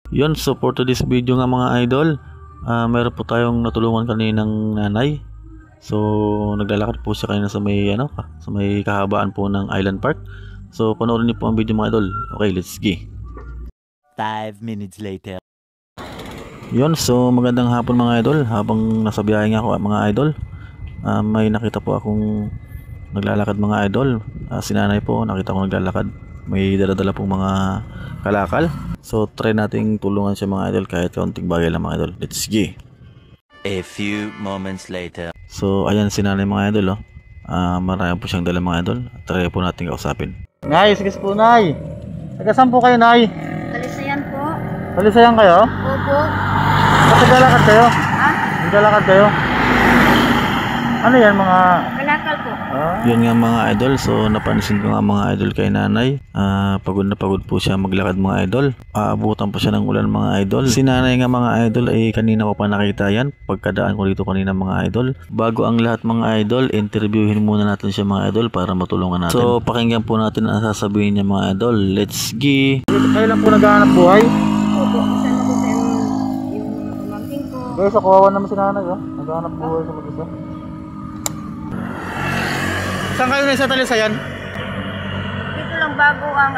Yun, so for today's video nga mga idol, meron po tayong natulungan kaninang nanay. So naglalakad po siya kanina sa may sa may kahabaan po ng Island Park. So panoorin niyo po ang video mga idol. Okay, let's go. 5 minutes later. Yun, so magandang hapon mga idol. Habang nasa biyahe nga ako mga idol, may nakita po akong naglalakad mga idol. Si nanay po, nakita ko naglalakad. May dala-dala pong mga kalakal. So try nating tulungan siya mga idol kahit kaunting bagay lang mga idol. Let's go. A few moments later. So ayan si nanay mga idol oh. Marami po siyang dala mga idol. Try po natin kausapin. Nay, sige po nay. Taga-saan po kayo nay? Talisayan po. Talisayan kayo? Opo. Ba't naglalakad kayo? Ha? Naglalakad kayo? Ano yan mga... Kalakal po. Yun nga mga idol, so napansin ko nga mga idol kay nanay. Pagod na pagod po siya maglakad mga idol. Aabutan po siya ng ulan mga idol. Si nanay nga mga idol ay kanina ko pa nakita yan. Pagkadaan ko dito kanina mga idol. Bago ang lahat mga idol, interviewin muna natin siya mga idol para matulungan natin. So pakinggan po natin ang sasabihin niya mga idol. Let's go! Kayo lang po naghahanap buhay? Opo. Kasama ko sa yung pamangkin ko. Guys, kawawa naman si nanay oh. Naghahanap buhay sa mag-isa. Saan kayo na sa Talisayan? Dito lang bago ang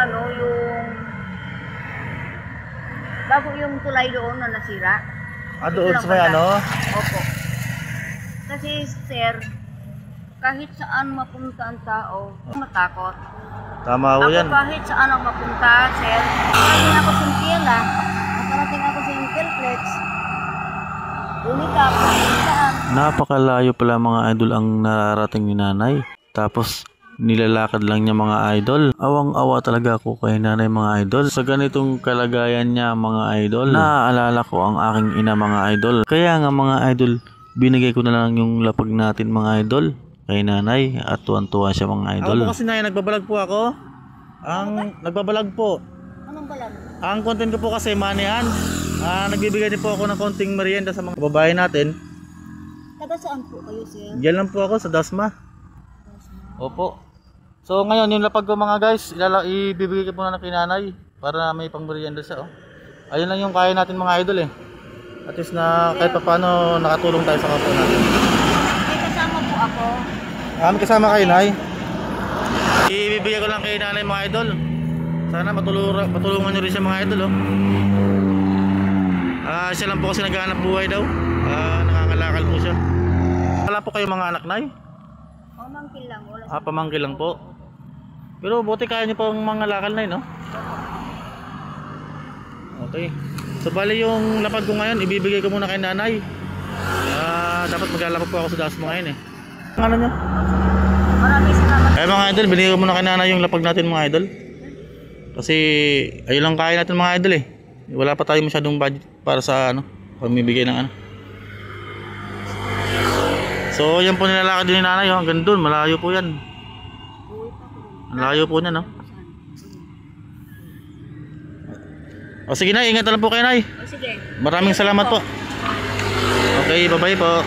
bago yung tulay doon na nasira. Doon Dito sa may lang ano? Opo. Kasi sir, kahit saan mapunta ang tao, matakot. Tama ho Ako yan. kahit saan ako mapunta, sir. Nakarating ako sa Impila. Nakarating ako sa Impilplex. Unikap, saan. Napakalayo pala mga idol ang nararating ni nanay. Tapos nilalakad lang niya mga idol. Awang-awa talaga ako kay nanay mga idol. Sa ganitong kalagayan niya mga idol, naaalala ko ang aking ina mga idol. Kaya nga mga idol, binigay ko na lang yung lapag natin mga idol kay nanay at tuwan-tuwa siya mga idol. Ako po kasi nay, nagbabalag po ako. Nagbabalag po. Anong balag? Ang content ko po kasi manihan. Nagbibigay din po ako ng konting merienda sa mga babae natin. Taga saan po kayo, sir? Diyan lang po ako sa Dasma. Opo. So ngayon yung lapag ko mga guys, ibibigay ko po na ng kinanay para may pang merienda siya oh. Ayun lang yung kaya natin mga idol eh. At least na kahit pa paano nakatulong tayo sa kapwa natin. May kasama po ako. May kasama kayo nay. Ibibigay ko lang kay nanay mga idol. Sana matulungan nyo rin siya mga idol oh. Siya lang po kasi naghahanap buhay daw. Nakakalakal po siya. Wala po kayo mga anak nay? Pamangkin lang. Pamangkin lang po. Pero buti kaya nyo pang mga lakal nay no? Okay. So bali yung lapad ko ngayon, ibibigay ko muna kay nanay. Dapat maglalapag po ako sa Dasma ngayon eh. Ano nyo? Maraming salamat. Mga idol, binigay ko muna kay nanay yung lapag natin mga idol. Kasi ayun lang kaya natin mga idol eh. Wala pa tayo masyadong budget para sa pamibigay ng So yan po nilalakad din ni nanay oh. Hanggang doon, malayo po yan. Malayo po niya no. Sige na, ingat na lang po kayo nay. Sige. Maraming salamat po. Okay, bye bye po.